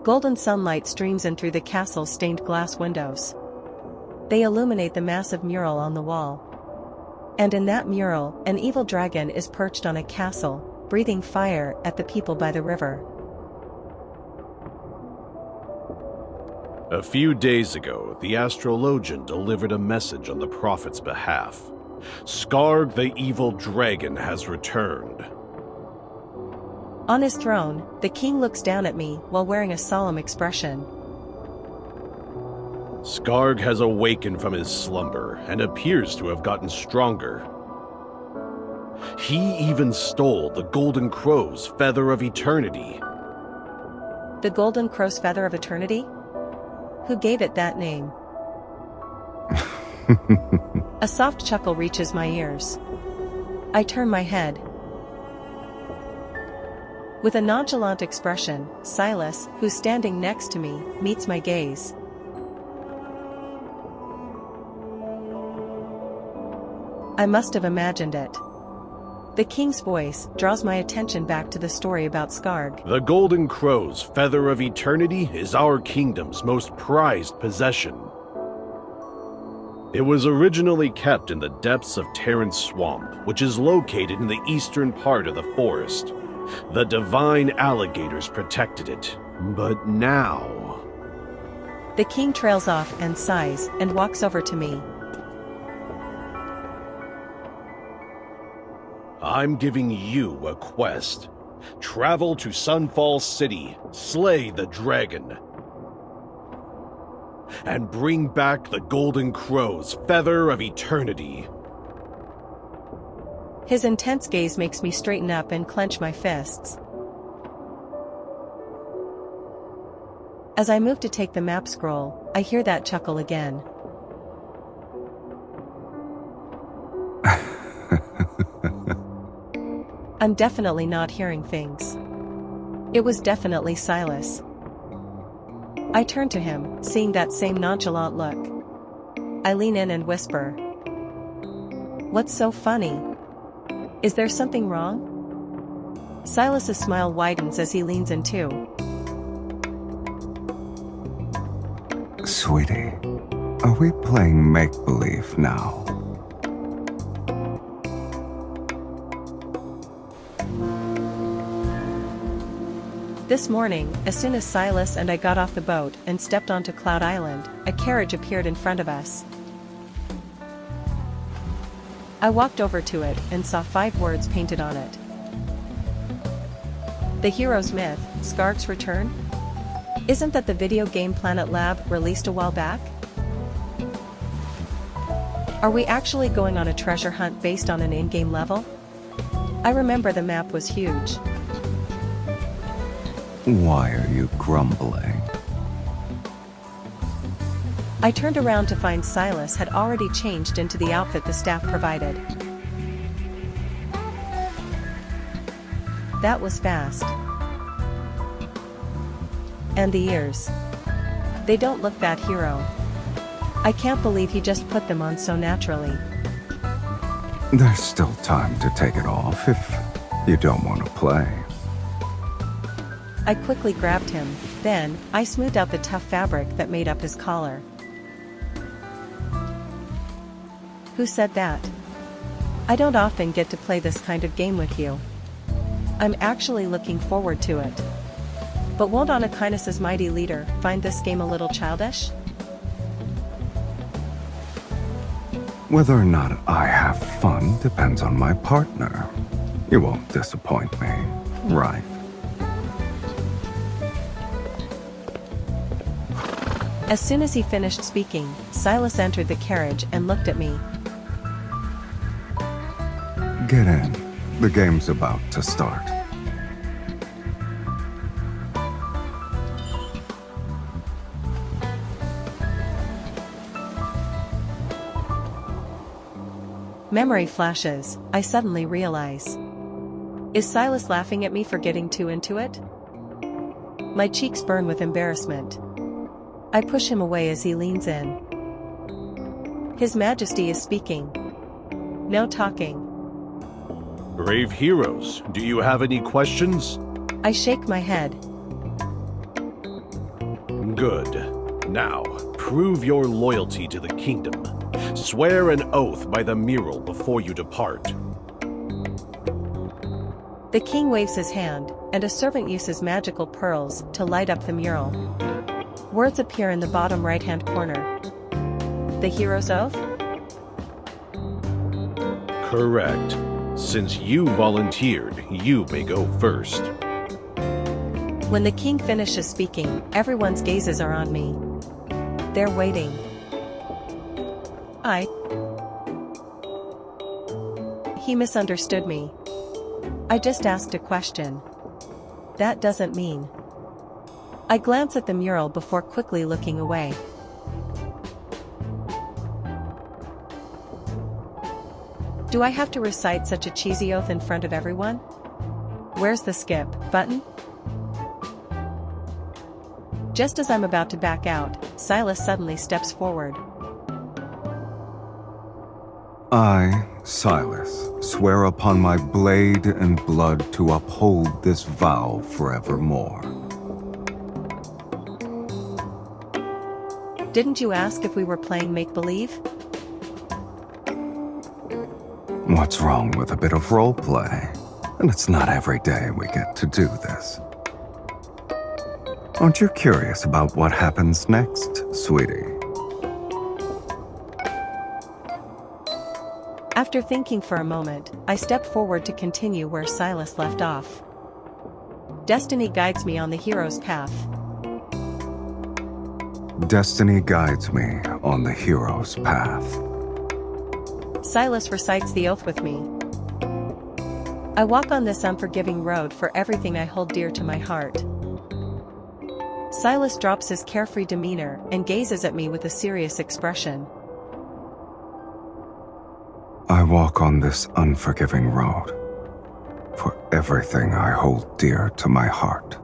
Golden sunlight streams in through the castle's stained glass windows. They illuminate the massive mural on the wall. And in that mural, an evil dragon is perched on a castle, breathing fire at the people by the river. A few days ago, the astrologian delivered a message on the prophet's behalf. Skarg the evil dragon has returned. On his throne, the king looks down at me while wearing a solemn expression. Skarg has awakened from his slumber and appears to have gotten stronger. He even stole the Golden Crow's Feather of Eternity. The Golden Crow's Feather of Eternity? Who gave it that name? A soft chuckle reaches my ears. I turn my head. With a nonchalant expression, Sylus, who's standing next to me, meets my gaze. I must have imagined it. The king's voice draws my attention back to the story about Skarg. The Golden Crow's Feather of Eternity is our kingdom's most prized possession. It was originally kept in the depths of Terran's Swamp, which is located in the eastern part of the forest. The divine alligators protected it, but now... The king trails off and sighs and walks over to me. I'm giving you a quest. Travel to Sunfall City, slay the dragon, and bring back the Golden Crow's Feather of Eternity. His intense gaze makes me straighten up and clench my fists. As I move to take the map scroll, I hear that chuckle again. I'm definitely not hearing things. It was definitely Sylus. I turn to him, seeing that same nonchalant look. I lean in and whisper, "What's so funny? Is there something wrong?" Sylus's smile widens as he leans in too. Sweetie, are we playing make-believe now? This morning, as soon as Sylus and I got off the boat and stepped onto Cloud Island, a carriage appeared in front of us. I walked over to it and saw 5 words painted on it. The hero's myth, Skarg's return? Isn't that the video game Planet Lab released a while back? Are we actually going on a treasure hunt based on an in-game level? I remember the map was huge. Why are you grumbling? I turned around to find Sylus had already changed into the outfit the staff provided. That was fast. And the ears. They don't look that hero. I can't believe he just put them on so naturally. There's still time to take it off if you don't want to play. I quickly grabbed him, then, I smoothed out the tough fabric that made up his collar. Who said that? I don't often get to play this kind of game with you. I'm actually looking forward to it. But won't Anakinas's mighty leader find this game a little childish? Whether or not I have fun depends on my partner. You won't disappoint me, right? As soon as he finished speaking, Sylus entered the carriage and looked at me. Get in. The game's about to start. Memory flashes, I suddenly realize. Is Sylus laughing at me for getting too into it? My cheeks burn with embarrassment. I push him away as he leans in. His Majesty is speaking. No talking. Brave heroes, do you have any questions? I shake my head. Good. Now, prove your loyalty to the kingdom. Swear an oath by the mural before you depart. The king waves his hand, and a servant uses magical pearls to light up the mural. Words appear in the bottom right-hand corner. The hero's oath? Correct. Since you volunteered, you may go first. When the king finishes speaking, everyone's gazes are on me. They're waiting. He misunderstood me. I just asked a question. That doesn't mean. I glance at the mural before quickly looking away. Do I have to recite such a cheesy oath in front of everyone? Where's the skip button? Just as I'm about to back out, Sylus suddenly steps forward. I, Sylus, swear upon my blade and blood to uphold this vow forevermore. Didn't you ask if we were playing make-believe? What's wrong with a bit of roleplay? And it's not every day we get to do this. Aren't you curious about what happens next, sweetie? After thinking for a moment, I step forward to continue where Sylus left off. Destiny guides me on the hero's path. Destiny guides me on the hero's path. Sylus recites the oath with me. I walk on this unforgiving road for everything I hold dear to my heart. Sylus drops his carefree demeanor and gazes at me with a serious expression. I walk on this unforgiving road for everything I hold dear to my heart.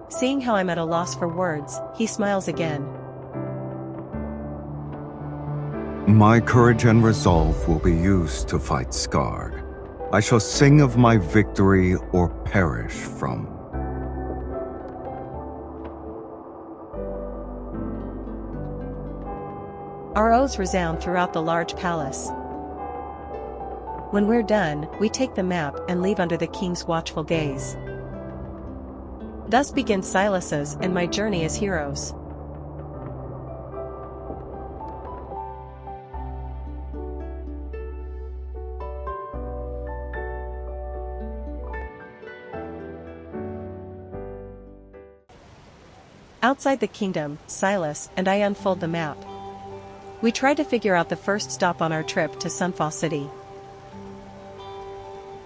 Seeing how I'm at a loss for words, he smiles again. My courage and resolve will be used to fight scarred. I shall sing of my victory or perish from. Our oaths resound throughout the large palace. When we're done, we take the map and leave under the king's watchful gaze. Thus begins Sylus's and my journey as heroes. Outside the kingdom, Sylus and I unfold the map. We try to figure out the first stop on our trip to Sunfall City.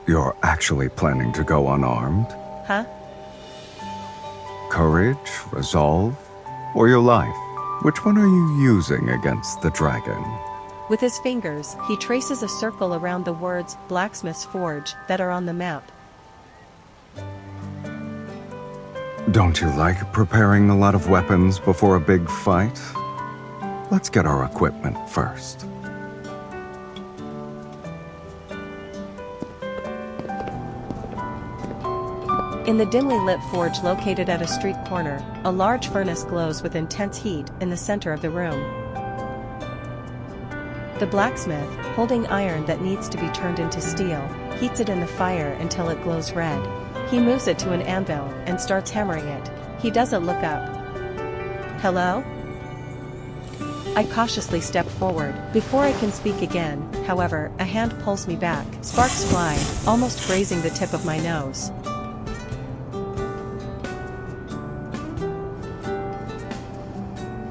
You're actually planning to go unarmed? Huh? Courage, resolve, or your life? Which one are you using against the dragon? With his fingers, he traces a circle around the words "Blacksmith's Forge" that are on the map. Don't you like preparing a lot of weapons before a big fight? Let's get our equipment first. In the dimly lit forge located at a street corner, a large furnace glows with intense heat in the center of the room. The blacksmith, holding iron that needs to be turned into steel, heats it in the fire until it glows red. He moves it to an anvil and starts hammering it. He doesn't look up. Hello? I cautiously step forward. Before I can speak again, however, a hand pulls me back. Sparks fly, almost grazing the tip of my nose.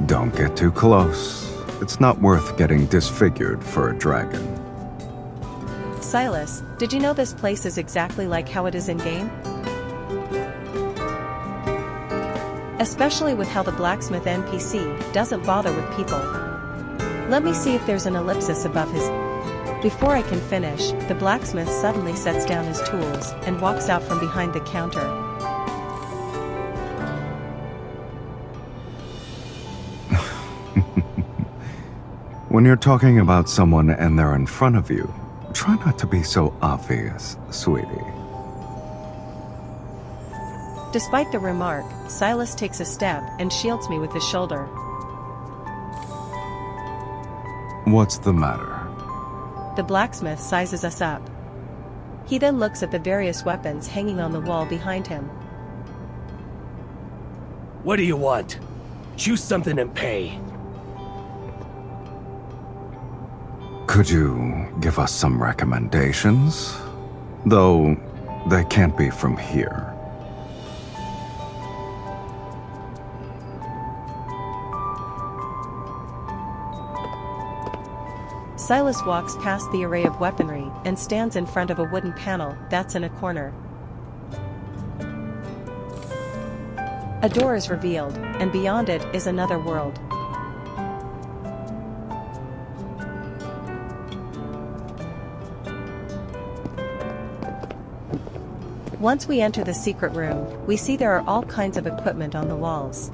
Don't get too close. It's not worth getting disfigured for a dragon. Sylus, did you know this place is exactly like how it is in-game? Especially with how the blacksmith NPC doesn't bother with people. Let me see if there's an ellipsis above his... Before I can finish, the blacksmith suddenly sets down his tools and walks out from behind the counter. When you're talking about someone and they're in front of you, try not to be so obvious, sweetie. Despite the remark, Sylus takes a step and shields me with his shoulder. What's the matter? The blacksmith sizes us up. He then looks at the various weapons hanging on the wall behind him. What do you want? Choose something and pay. Could you give us some recommendations? Though, they can't be from here. Sylus walks past the array of weaponry and stands in front of a wooden panel that's in a corner. A door is revealed, and beyond it is another world. Once we enter the secret room, we see there are all kinds of equipment on the walls.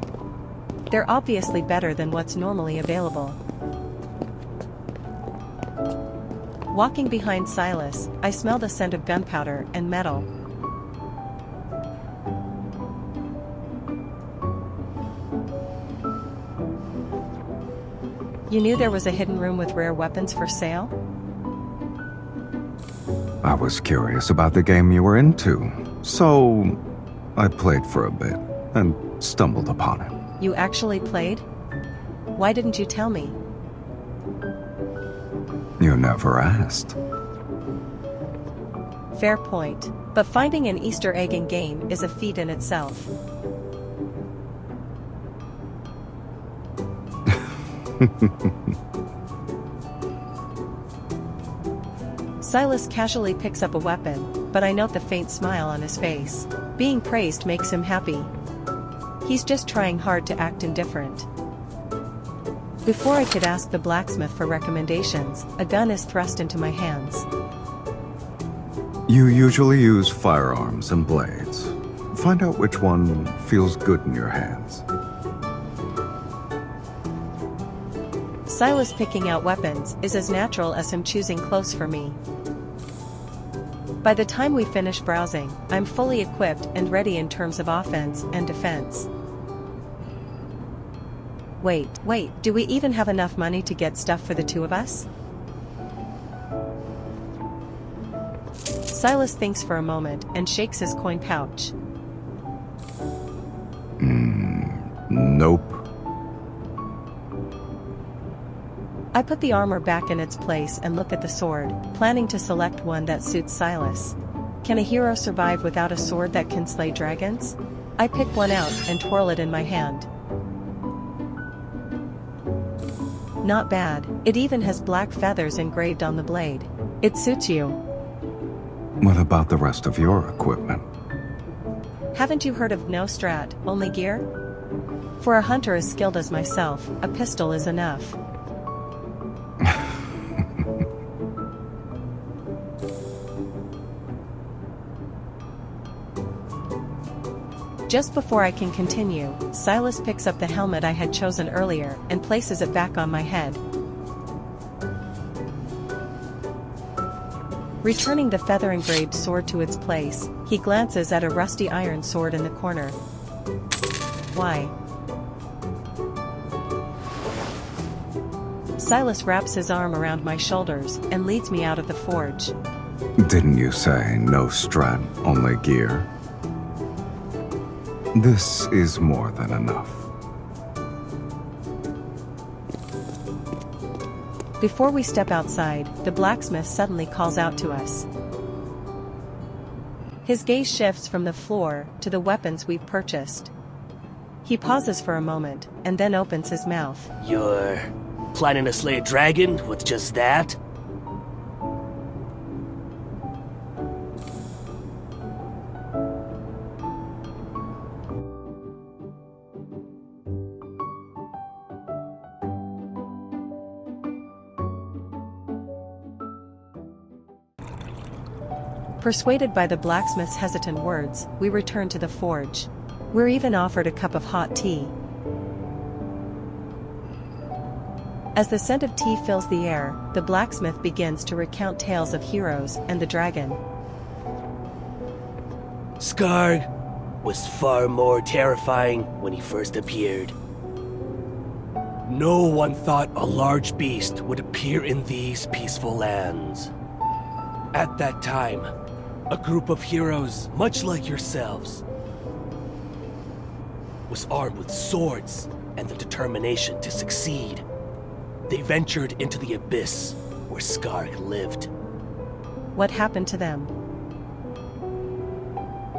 They're obviously better than what's normally available. Walking behind Sylus, I smell the scent of gunpowder and metal. You knew there was a hidden room with rare weapons for sale? I was curious about the game you were into, so I played for a bit and stumbled upon it. You actually played? Why didn't you tell me? You never asked. Fair point. But finding an Easter egg in game is a feat in itself. Sylus casually picks up a weapon, but I note the faint smile on his face. Being praised makes him happy. He's just trying hard to act indifferent. Before I could ask the blacksmith for recommendations, a gun is thrust into my hands. You usually use firearms and blades. Find out which one feels good in your hands. Sylus picking out weapons is as natural as him choosing clothes for me. By the time we finish browsing, I'm fully equipped and ready in terms of offense and defense. Wait, do we even have enough money to get stuff for the two of us? Sylus thinks for a moment and shakes his coin pouch. Nope. I put the armor back in its place and look at the sword, planning to select one that suits Sylus. Can a hero survive without a sword that can slay dragons? I pick one out and twirl it in my hand. Not bad, it even has black feathers engraved on the blade. It suits you. What about the rest of your equipment? Haven't you heard of no strat, only gear? For a hunter as skilled as myself, a pistol is enough. Just before I can continue, Sylus picks up the helmet I had chosen earlier and places it back on my head. Returning the feather-engraved sword to its place, he glances at a rusty iron sword in the corner. Why? Sylus wraps his arm around my shoulders and leads me out of the forge. Didn't you say no strat, only gear? This is more than enough. Before we step outside, the blacksmith suddenly calls out to us. His gaze shifts from the floor to the weapons we've purchased. He pauses for a moment, and then opens his mouth. You're planning to slay a dragon with just that? Persuaded by the blacksmith's hesitant words, we return to the forge. We're even offered a cup of hot tea. As the scent of tea fills the air, the blacksmith begins to recount tales of heroes and the dragon. Skarg, was far more terrifying when he first appeared. No one thought a large beast would appear in these peaceful lands. At that time, a group of heroes, much like yourselves, was armed with swords and the determination to succeed. They ventured into the abyss where Skarg lived. What happened to them?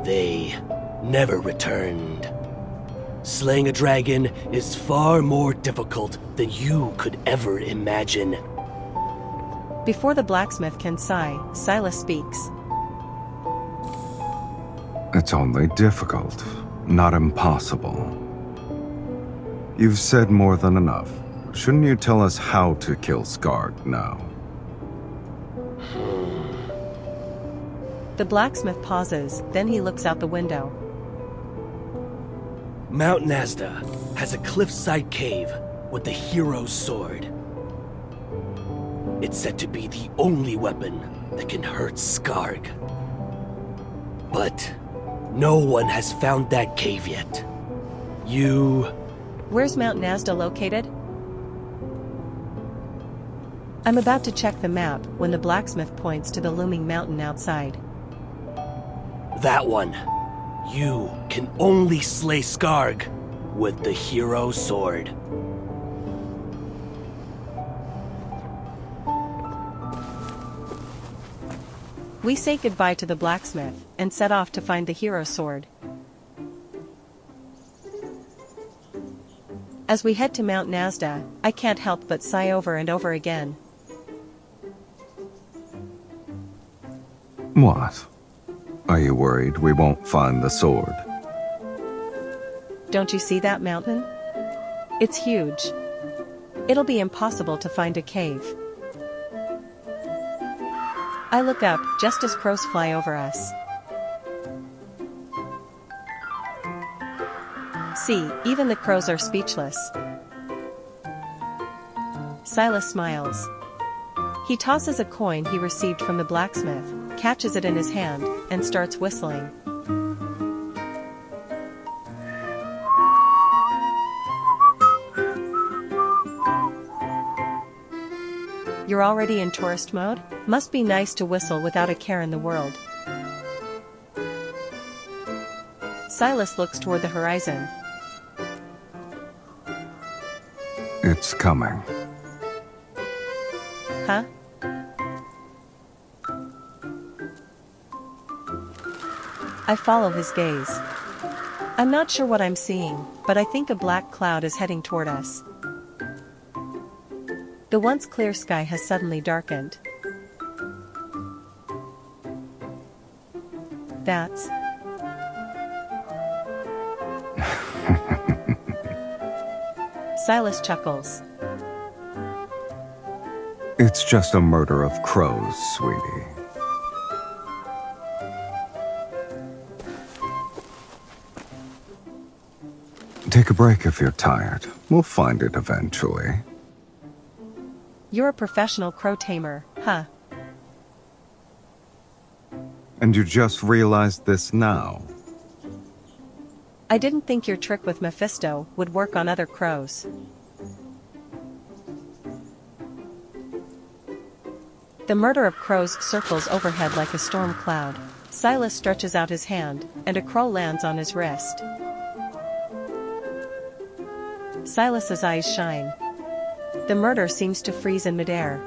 They never returned. Slaying a dragon is far more difficult than you could ever imagine. Before the blacksmith can sigh, Sylus speaks. It's only difficult, not impossible. You've said more than enough. Shouldn't you tell us how to kill Skarg now? The blacksmith pauses, then he looks out the window. Mount Nazda has a cliffside cave with the hero's sword. It's said to be the only weapon that can hurt Skarg. But no one has found that cave yet. Where's Mount Nazda located? I'm about to check the map when the blacksmith points to the looming mountain outside. That one. You can only slay Skarg with the hero's sword. We say goodbye to the blacksmith and set off to find the hero sword. As we head to Mount Nazda, I can't help but sigh over and over again. What? Are you worried we won't find the sword? Don't you see that mountain? It's huge. It'll be impossible to find a cave. I look up just as crows fly over us. See, even the crows are speechless. Sylus smiles. He tosses a coin he received from the blacksmith, catches it in his hand, and starts whistling. You're already in tourist mode? Must be nice to whistle without a care in the world. Sylus looks toward the horizon. It's coming. Huh? I follow his gaze. I'm not sure what I'm seeing, but I think a black cloud is heading toward us. The once clear sky has suddenly darkened. That's... Sylus chuckles. It's just a murder of crows, sweetie. Take a break if you're tired. We'll find it eventually. You're a professional crow tamer, huh? And you just realized this now? I didn't think your trick with Mephisto would work on other crows. The murder of crows circles overhead like a storm cloud. Sylus stretches out his hand, and a crow lands on his wrist. Sylus's eyes shine. The murder seems to freeze in midair.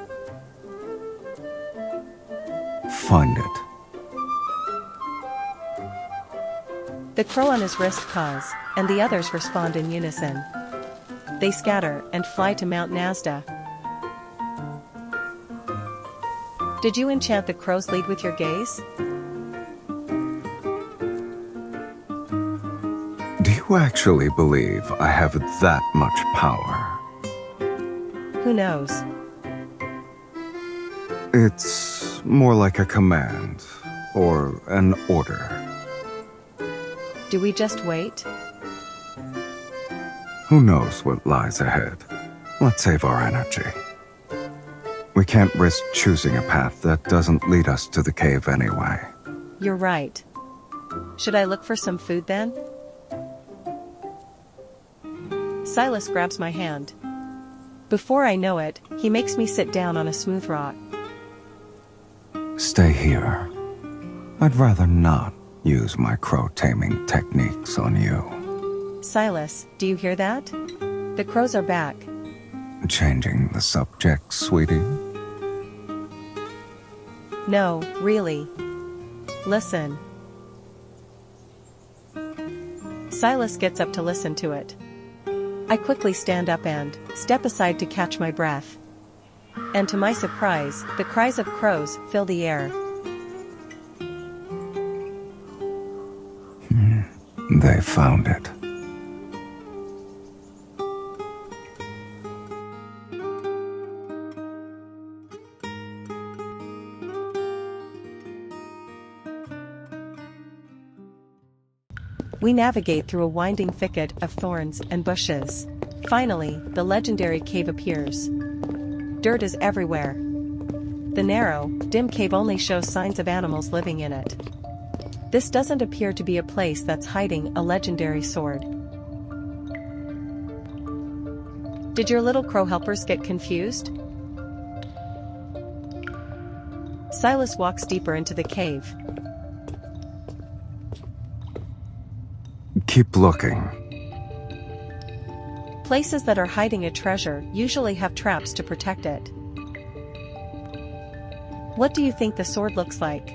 Find it. The crow on his wrist caws, and the others respond in unison. They scatter and fly to Mount Nazda. Did you enchant the crow's lead with your gaze? Do you actually believe I have that much power? Who knows? It's more like a command, or an order. Do we just wait? Who knows what lies ahead? Let's save our energy. We can't risk choosing a path that doesn't lead us to the cave anyway. You're right. Should I look for some food then? Sylus grabs my hand. Before I know it, he makes me sit down on a smooth rock. Stay here. I'd rather not use my crow taming techniques on you. Sylus, do you hear that? The crows are back. Changing the subject, sweetie? No, really. Listen. Sylus gets up to listen to it. I quickly stand up and step aside to catch my breath. And to my surprise, the cries of crows fill the air. They found it. We navigate through a winding thicket of thorns and bushes. Finally, the legendary cave appears. Dirt is everywhere. The narrow, dim cave only shows signs of animals living in it. This doesn't appear to be a place that's hiding a legendary sword. Did your little crow helpers get confused? Sylus walks deeper into the cave. Keep looking. Places that are hiding a treasure usually have traps to protect it. What do you think the sword looks like?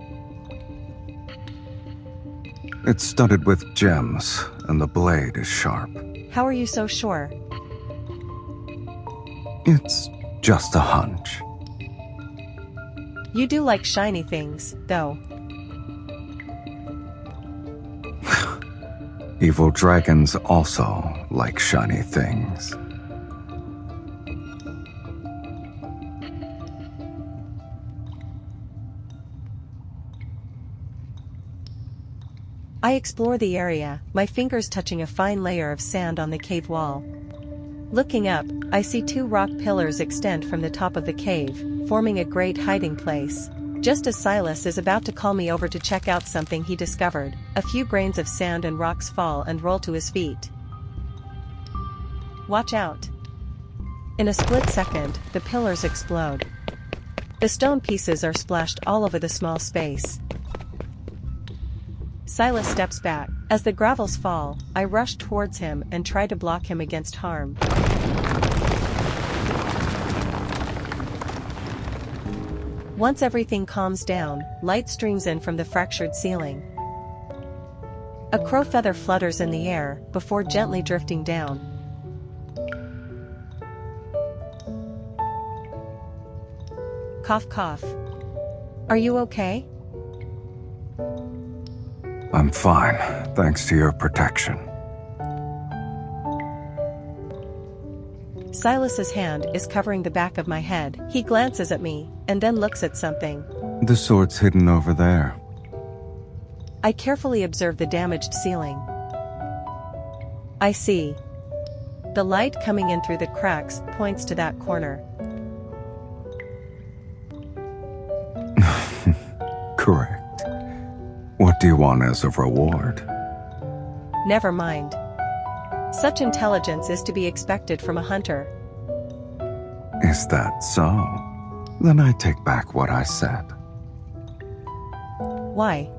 It's studded with gems, and the blade is sharp. How are you so sure? It's just a hunch. You do like shiny things, though. Evil dragons also like shiny things. I explore the area, my fingers touching a fine layer of sand on the cave wall. Looking up, I see two rock pillars extend from the top of the cave, forming a great hiding place. Just as Sylus is about to call me over to check out something he discovered, a few grains of sand and rocks fall and roll to his feet. Watch out! In a split second, the pillars explode. The stone pieces are splashed all over the small space. Sylus steps back. As the gravels fall, I rush towards him and try to block him against harm. Once everything calms down, light streams in from the fractured ceiling. A crow feather flutters in the air, before gently drifting down. Cough cough. Are you okay? I'm fine, thanks to your protection. Sylus's hand is covering the back of my head. He glances at me, and then looks at something. The sword's hidden over there. I carefully observe the damaged ceiling. I see. The light coming in through the cracks points to that corner. Correct. What do you want as a reward? Never mind. Such intelligence is to be expected from a hunter. Is that so? Then I take back what I said. Why?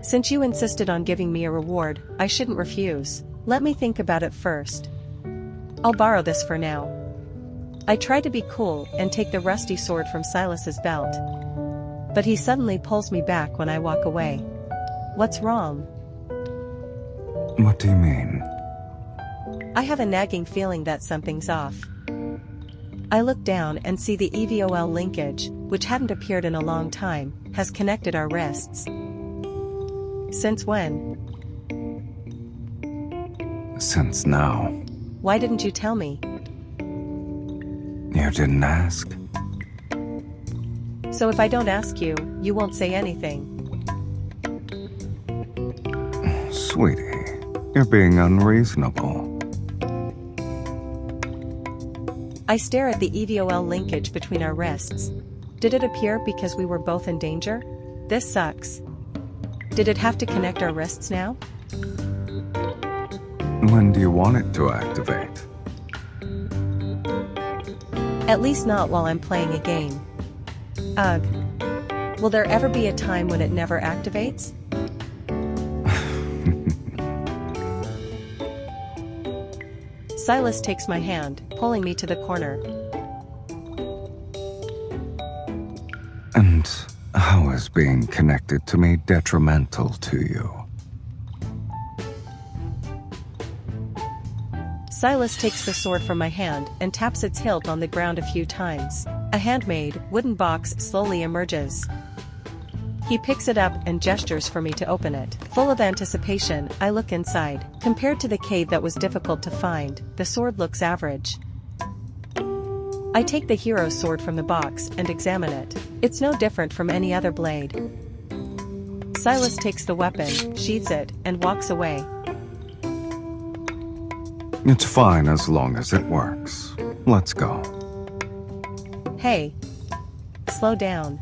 Since you insisted on giving me a reward, I shouldn't refuse. Let me think about it first. I'll borrow this for now. I try to be cool and take the rusty sword from Sylus's belt. But he suddenly pulls me back when I walk away. What's wrong? What do you mean? I have a nagging feeling that something's off. I look down and see the EVOL linkage, which hadn't appeared in a long time, has connected our wrists. Since when? Since now. Why didn't you tell me? You didn't ask? So if I don't ask you, you won't say anything. Sweetie, you're being unreasonable. I stare at the EVOL linkage between our wrists. Did it appear because we were both in danger? This sucks. Did it have to connect our wrists now? When do you want it to activate? At least not while I'm playing a game. Ugh. Will there ever be a time when it never activates? Sylus takes my hand, pulling me to the corner. And how is being connected to me detrimental to you? Sylus takes the sword from my hand and taps its hilt on the ground a few times. A handmade, wooden box slowly emerges. He picks it up and gestures for me to open it. Full of anticipation, I look inside. Compared to the cave that was difficult to find, the sword looks average. I take the hero's sword from the box and examine it. It's no different from any other blade. Sylus takes the weapon, sheathes it, and walks away. It's fine as long as it works. Let's go. Hey. Slow down.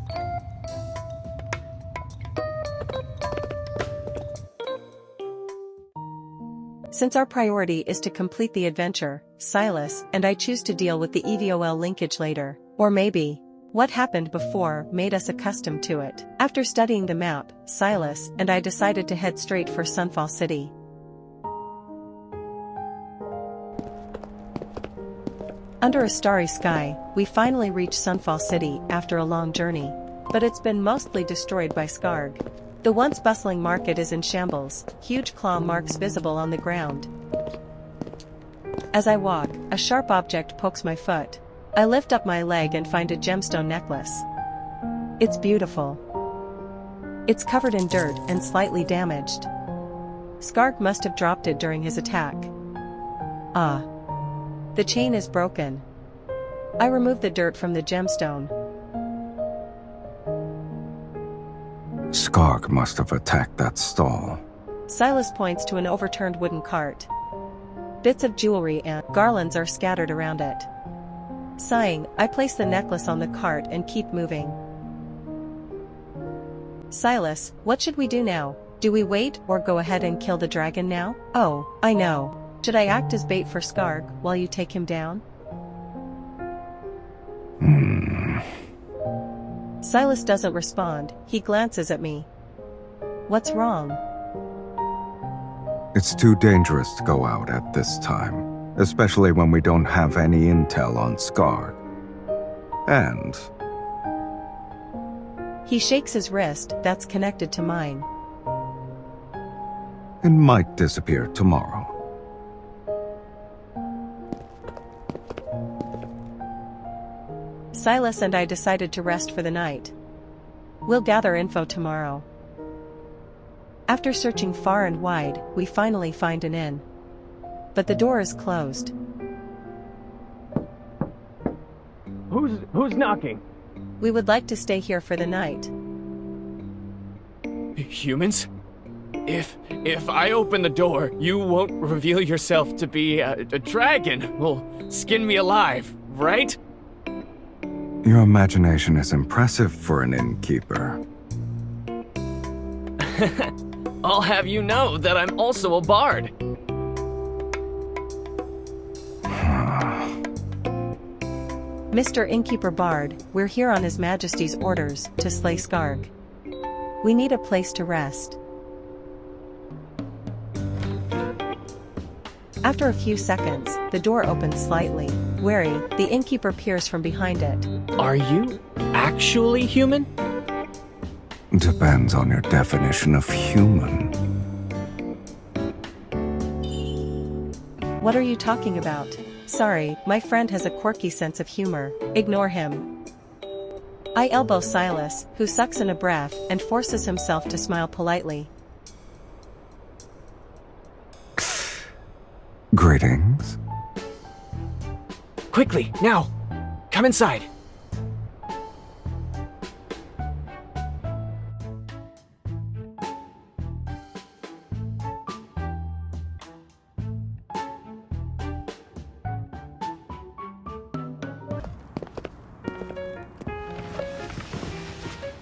Since our priority is to complete the adventure, Sylus and I choose to deal with the EVOL linkage later. Or maybe, what happened before made us accustomed to it. After studying the map, Sylus and I decided to head straight for Sunfall City. Under a starry sky, we finally reach Sunfall City after a long journey. But it's been mostly destroyed by Skarg. The once bustling market is in shambles, huge claw marks visible on the ground. As I walk, a sharp object pokes my foot. I lift up my leg and find a gemstone necklace. It's beautiful. It's covered in dirt and slightly damaged. Skarg must have dropped it during his attack. Ah. The chain is broken. I remove the dirt from the gemstone. Skarg must have attacked that stall. Sylus points to an overturned wooden cart. Bits of jewelry and garlands are scattered around it. Sighing, I place the necklace on the cart and keep moving. Sylus, what should we do now? Do we wait or go ahead and kill the dragon now? Oh, I know. Should I act as bait for Skarg while you take him down? Sylus doesn't respond, he glances at me. What's wrong? It's too dangerous to go out at this time, especially when we don't have any intel on Skarg. And... He shakes his wrist that's connected to mine. It might disappear tomorrow. Sylus and I decided to rest for the night. We'll gather info tomorrow. After searching far and wide, we finally find an inn. But the door is closed. Who's knocking? We would like to stay here for the night. Humans? If I open the door, you won't reveal yourself to be a dragon. Will skin me alive, right? Your imagination is impressive for an innkeeper. I'll have you know that I'm also a bard. Mr. Innkeeper Bard, we're here on His Majesty's orders to slay Skarg. We need a place to rest. After a few seconds, the door opens slightly. Wary, the innkeeper peers from behind it. Are you actually human? Depends on your definition of human. What are you talking about? Sorry, my friend has a quirky sense of humor. Ignore him. I elbow Sylus, who sucks in a breath and forces himself to smile politely. Greetings. Quickly, now! Come inside!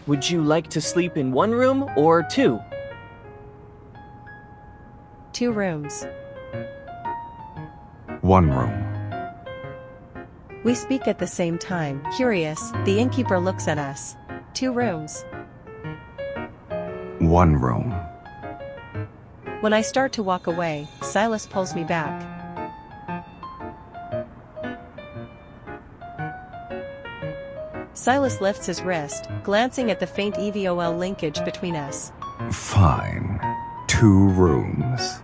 Would you like to sleep in one room or two? 2 rooms. 1 room. We speak at the same time. Curious, the innkeeper looks at us. 2 rooms. 1 room. When I start to walk away, Sylus pulls me back. Sylus lifts his wrist, glancing at the faint EVOL linkage between us. Fine. 2 rooms.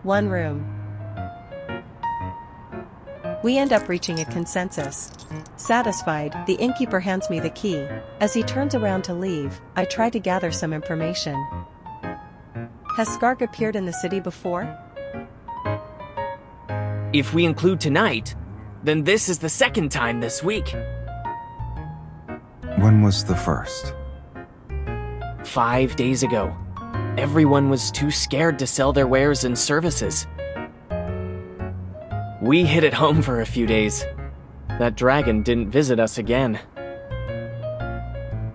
1 room. We end up reaching a consensus. Satisfied, the innkeeper hands me the key. As he turns around to leave, I try to gather some information. Has Skarg appeared in the city before? If we include tonight, then this is the 2nd time this week. When was the first? 5 days ago. Everyone was too scared to sell their wares and services. We hid at home for a few days. That dragon didn't visit us again.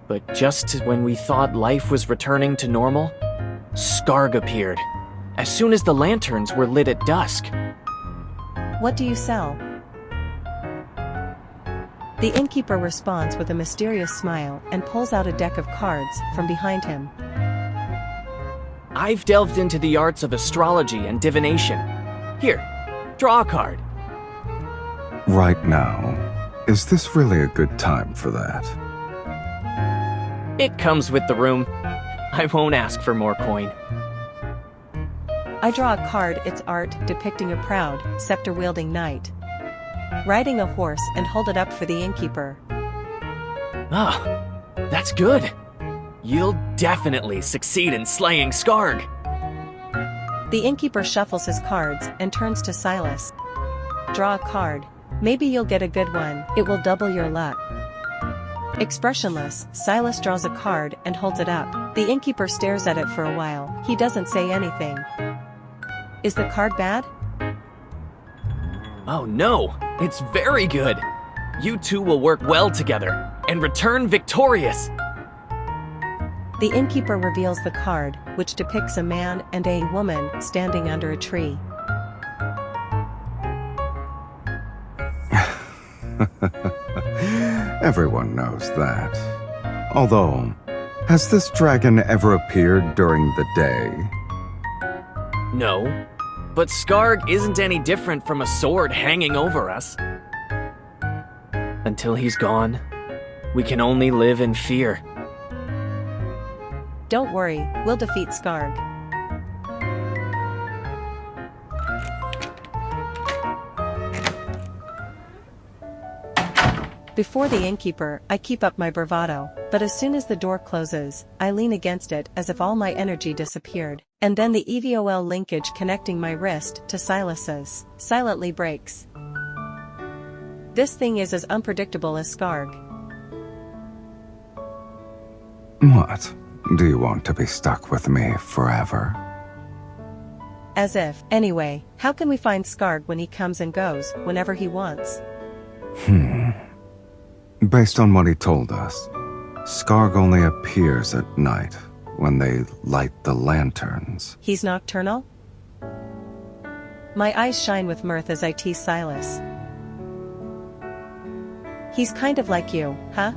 But just when we thought life was returning to normal, Skarg appeared, as soon as the lanterns were lit at dusk. What do you sell? The innkeeper responds with a mysterious smile and pulls out a deck of cards from behind him. I've delved into the arts of astrology and divination. Here, draw a card. Right now. Is this really a good time for that? It comes with the room. I won't ask for more coin. I draw a card, its art depicting a proud, scepter-wielding knight riding a horse, and hold it up for the innkeeper. Ah, that's good. You'll definitely succeed in slaying Skarg. The innkeeper shuffles his cards and turns to Sylus. Draw a card. Maybe you'll get a good one. It will double your luck. Expressionless, Sylus draws a card and holds it up. The innkeeper stares at it for a while. He doesn't say anything. Is the card bad? Oh no, it's very good. You two will work well together and return victorious. The innkeeper reveals the card, which depicts a man and a woman standing under a tree. Everyone knows that. Although, has this dragon ever appeared during the day? No, but Skarg isn't any different from a sword hanging over us. Until he's gone, we can only live in fear. Don't worry, we'll defeat Skarg. Before the innkeeper, I keep up my bravado, but as soon as the door closes, I lean against it as if all my energy disappeared, and then the EVOL linkage connecting my wrist to Sylus's silently breaks. This thing is as unpredictable as Skarg. What? Do you want to be stuck with me forever? As if. Anyway, how can we find Skarg when he comes and goes, whenever he wants? Based on what he told us, Skarg only appears at night, when they light the lanterns. He's nocturnal? My eyes shine with mirth as I tease Sylus. He's kind of like you, huh?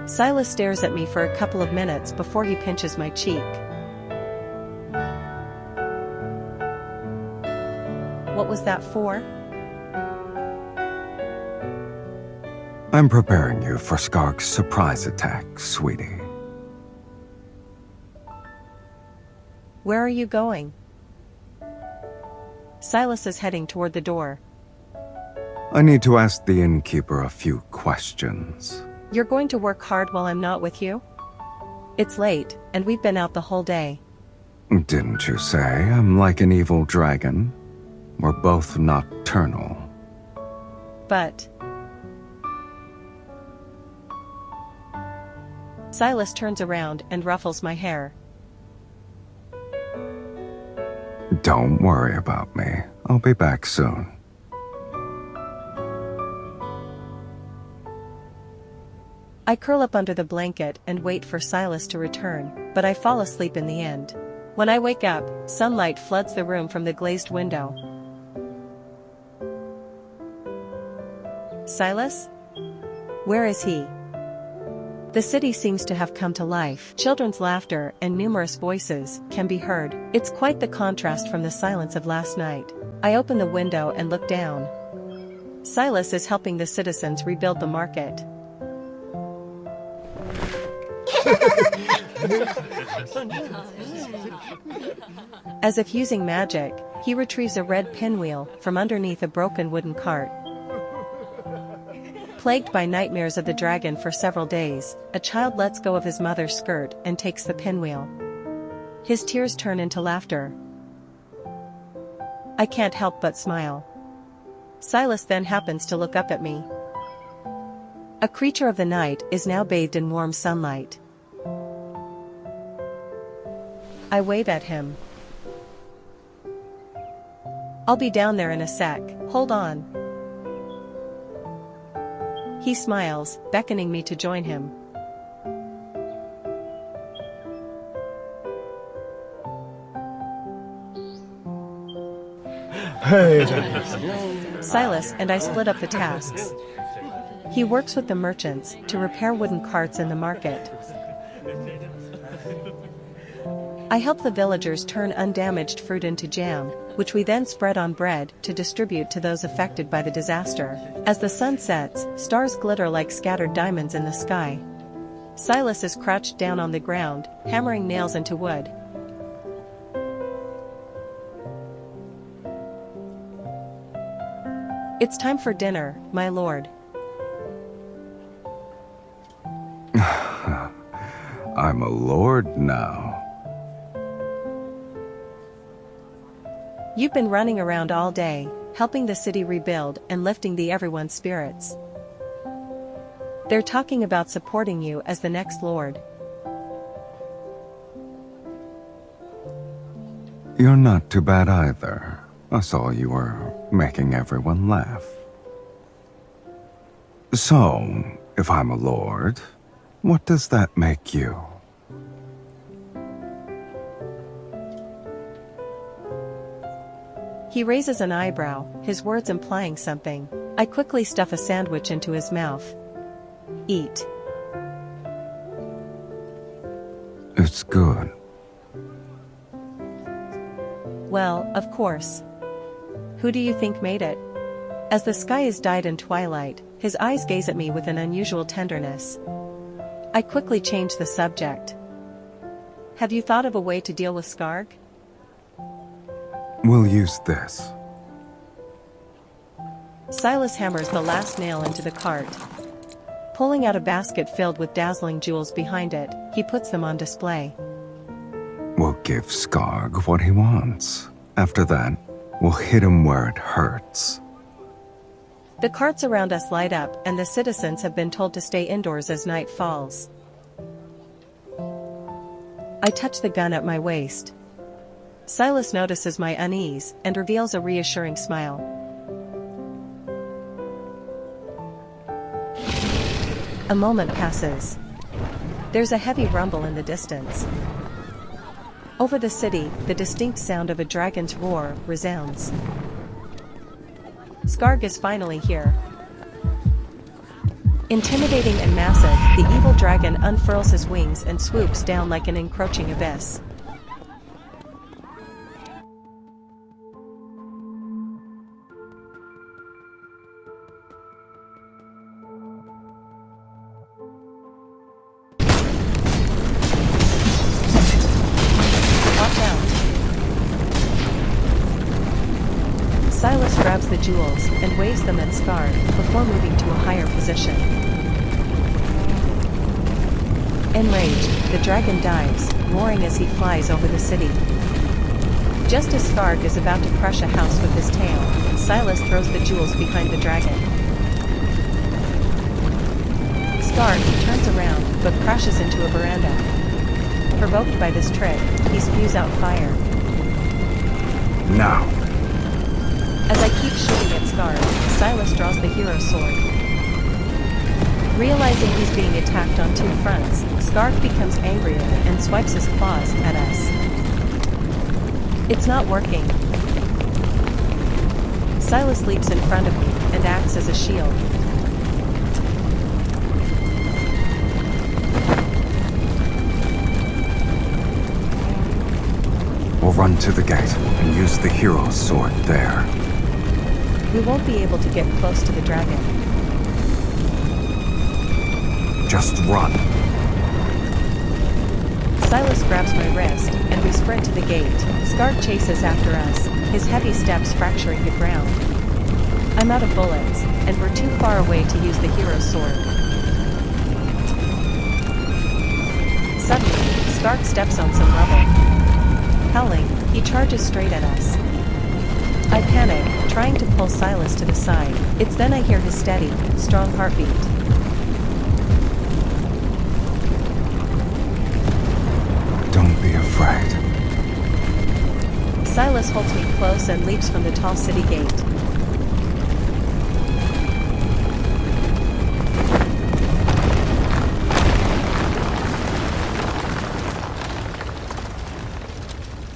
Sylus stares at me for a couple of minutes before he pinches my cheek. What was that for? I'm preparing you for Skarg's surprise attack, sweetie. Where are you going? Sylus is heading toward the door. I need to ask the innkeeper a few questions. You're going to work hard while I'm not with you? It's late, and we've been out the whole day. Didn't you say I'm like an evil dragon? We're both nocturnal. But... Sylus turns around and ruffles my hair. Don't worry about me. I'll be back soon. I curl up under the blanket and wait for Sylus to return, but I fall asleep in the end. When I wake up, sunlight floods the room from the glazed window. Sylus? Where is he? The city seems to have come to life. Children's laughter and numerous voices can be heard. It's quite the contrast from the silence of last night. I open the window and look down. Sylus is helping the citizens rebuild the market. As if using magic, he retrieves a red pinwheel from underneath a broken wooden cart. Plagued by nightmares of the dragon for several days, a child lets go of his mother's skirt and takes the pinwheel. His tears turn into laughter. I can't help but smile. Sylus then happens to look up at me. A creature of the night is now bathed in warm sunlight. I wave at him. I'll be down there in a sec, hold on. He smiles, beckoning me to join him. Sylus and I split up the tasks. He works with the merchants to repair wooden carts in the market. I help the villagers turn undamaged fruit into jam, which we then spread on bread to distribute to those affected by the disaster. As the sun sets, stars glitter like scattered diamonds in the sky. Sylus is crouched down on the ground, hammering nails into wood. It's time for dinner, my lord. I'm a lord now. You've been running around all day, helping the city rebuild and lifting everyone's spirits. They're talking about supporting you as the next lord. You're not too bad either. I saw you were making everyone laugh. So, if I'm a lord, what does that make you? He raises an eyebrow, his words implying something. I quickly stuff a sandwich into his mouth. Eat. It's good. Well, of course. Who do you think made it? As the sky is dyed in twilight, his eyes gaze at me with an unusual tenderness. I quickly change the subject. Have you thought of a way to deal with Skarg? We'll use this. Sylus hammers the last nail into the cart. Pulling out a basket filled with dazzling jewels behind it, he puts them on display. We'll give Skarg what he wants. After that, we'll hit him where it hurts. The carts around us light up and the citizens have been told to stay indoors as night falls. I touch the gun at my waist. Sylus notices my unease and reveals a reassuring smile. A moment passes. There's a heavy rumble in the distance. Over the city, the distinct sound of a dragon's roar resounds. Skarg is finally here. Intimidating and massive, the evil dragon unfurls his wings and swoops down like an encroaching abyss. Sylus grabs the jewels and waves them at Skarg before moving to a higher position. Enraged, the dragon dives, roaring as he flies over the city. Just as Skarg is about to crush a house with his tail, Sylus throws the jewels behind the dragon. Skarg turns around but crashes into a veranda. Provoked by this trick, he spews out fire. Now! As I keep shooting at Skarg, Sylus draws the hero's sword. Realizing he's being attacked on two fronts, Scark becomes angrier and swipes his claws at us. It's not working. Sylus leaps in front of me and acts as a shield. We'll run to the gate and use the hero's sword there. We won't be able to get close to the dragon. Just run. Sylus grabs my wrist, and we sprint to the gate. Scark chases after us, his heavy steps fracturing the ground. I'm out of bullets, and we're too far away to use the hero's sword. Suddenly, Scark steps on some rubble. Howling, he charges straight at us. I panic, trying to pull Sylus to the side. It's then I hear his steady, strong heartbeat. Don't be afraid. Sylus holds me close and leaps from the tall city gate.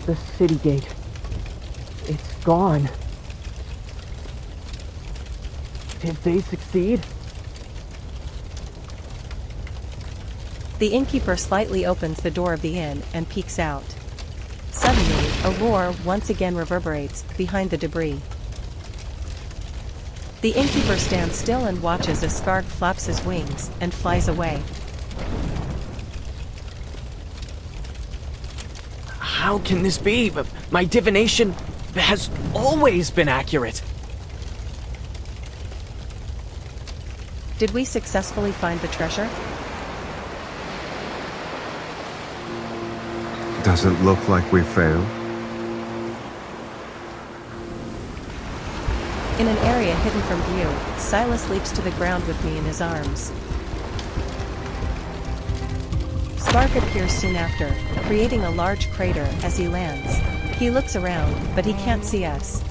The city gate. It's gone. Did they succeed? The innkeeper slightly opens the door of the inn and peeks out. Suddenly, a roar once again reverberates behind the debris. The innkeeper stands still and watches as Scark flaps his wings and flies away. How can this be? My divination has always been accurate. Did we successfully find the treasure? Does it look like we failed? In an area hidden from view, Sylus leaps to the ground with me in his arms. Scark appears soon after, creating a large crater as he lands. He looks around, but he can't see us.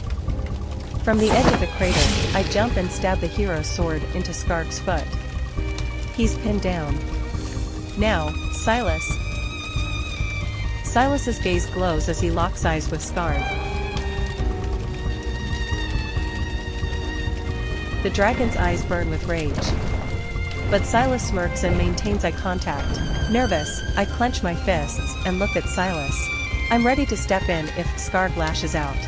From the edge of the crater, I jump and stab the hero's sword into Scark's foot. He's pinned down. Now, Sylus. Sylus's gaze glows as he locks eyes with Scark. The dragon's eyes burn with rage. But Sylus smirks and maintains eye contact. Nervous, I clench my fists and look at Sylus. I'm ready to step in if Scark lashes out.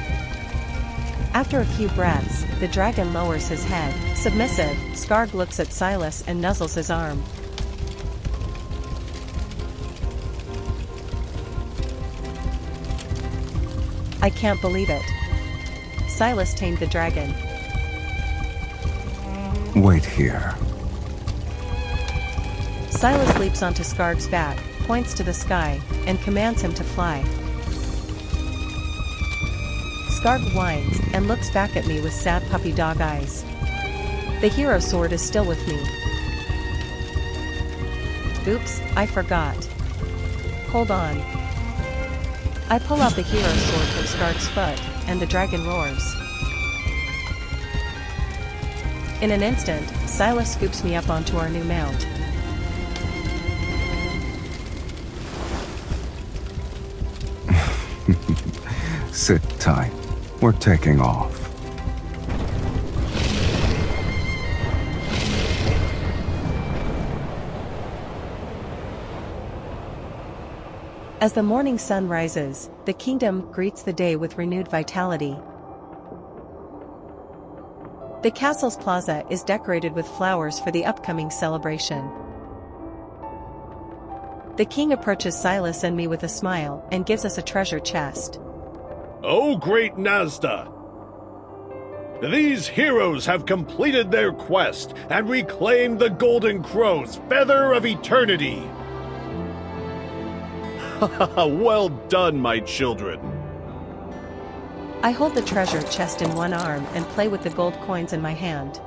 After a few breaths, the dragon lowers his head. Submissive, Scark looks at Sylus and nuzzles his arm. I can't believe it. Sylus tamed the dragon. Wait here. Sylus leaps onto Scark's back, points to the sky, and commands him to fly. Scark whines and looks back at me with sad puppy dog eyes. The hero sword is still with me. Oops, I forgot. Hold on. I pull out the hero sword from Scark's foot, and the dragon roars. In an instant, Sylus scoops me up onto our new mount. Sit tight. We're taking off. As the morning sun rises, the kingdom greets the day with renewed vitality. The castle's plaza is decorated with flowers for the upcoming celebration. The king approaches Sylus and me with a smile and gives us a treasure chest. O great Nazda! These heroes have completed their quest and reclaimed the Golden Crow's Feather of Eternity! Well done, my children! I hold the treasure chest in one arm and play with the gold coins in my hand.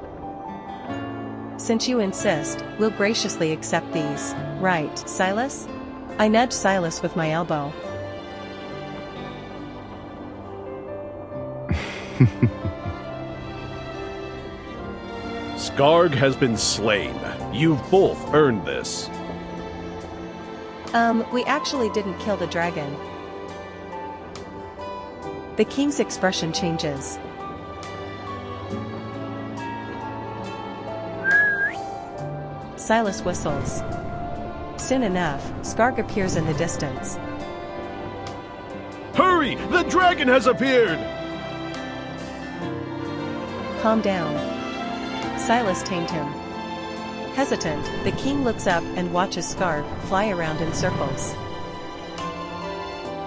Since you insist, we'll graciously accept these. Right, Sylus? I nudge Sylus with my elbow. Skarg has been slain. You've both earned this. We actually didn't kill the dragon. The king's expression changes. Sylus whistles. Soon enough, Skarg appears in the distance. Hurry! The dragon has appeared! Calm down. Sylus tamed him. Hesitant, the king looks up and watches Skarg fly around in circles.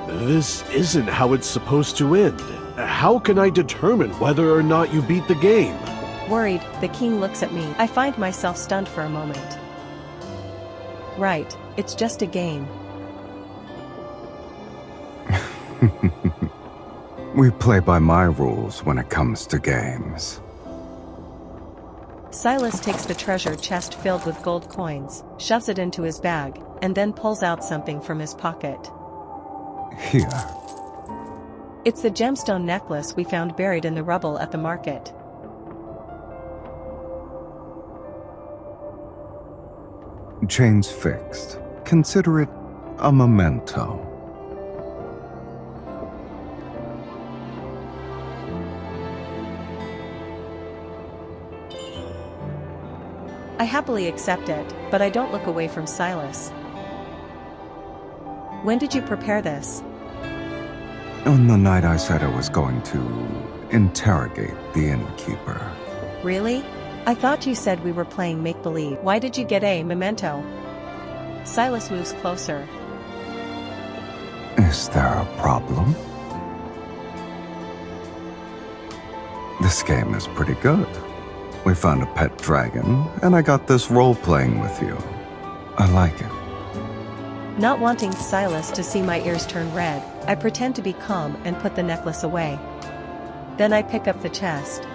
This isn't how it's supposed to end. How can I determine whether or not you beat the game? Worried, the king looks at me. I find myself stunned for a moment. Right, it's just a game. We play by my rules when it comes to games. Sylus takes the treasure chest filled with gold coins, shoves it into his bag, and then pulls out something from his pocket. Here. It's the gemstone necklace we found buried in the rubble at the market. Chain's fixed. Consider it a memento. I happily accept it, but I don't look away from Sylus. When did you prepare this? On the night I said I was going to interrogate the innkeeper. Really? I thought you said we were playing make-believe. Why did you get a memento? Sylus moves closer. Is there a problem? This game is pretty good. We found a pet dragon, and I got this role-playing with you. I like it. Not wanting Sylus to see my ears turn red, I pretend to be calm and put the necklace away. Then I pick up the chest.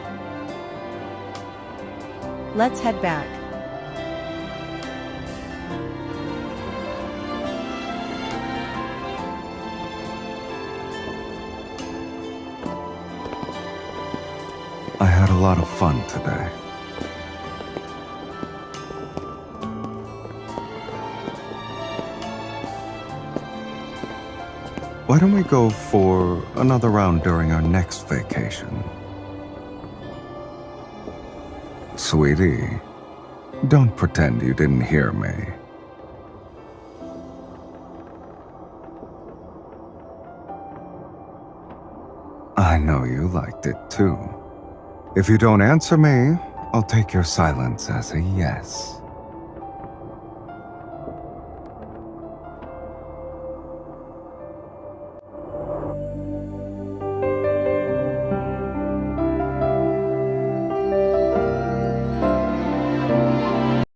Let's head back. I had a lot of fun today. Why don't we go for another round during our next vacation? Sweetie, don't pretend you didn't hear me. I know you liked it too. If you don't answer me, I'll take your silence as a yes.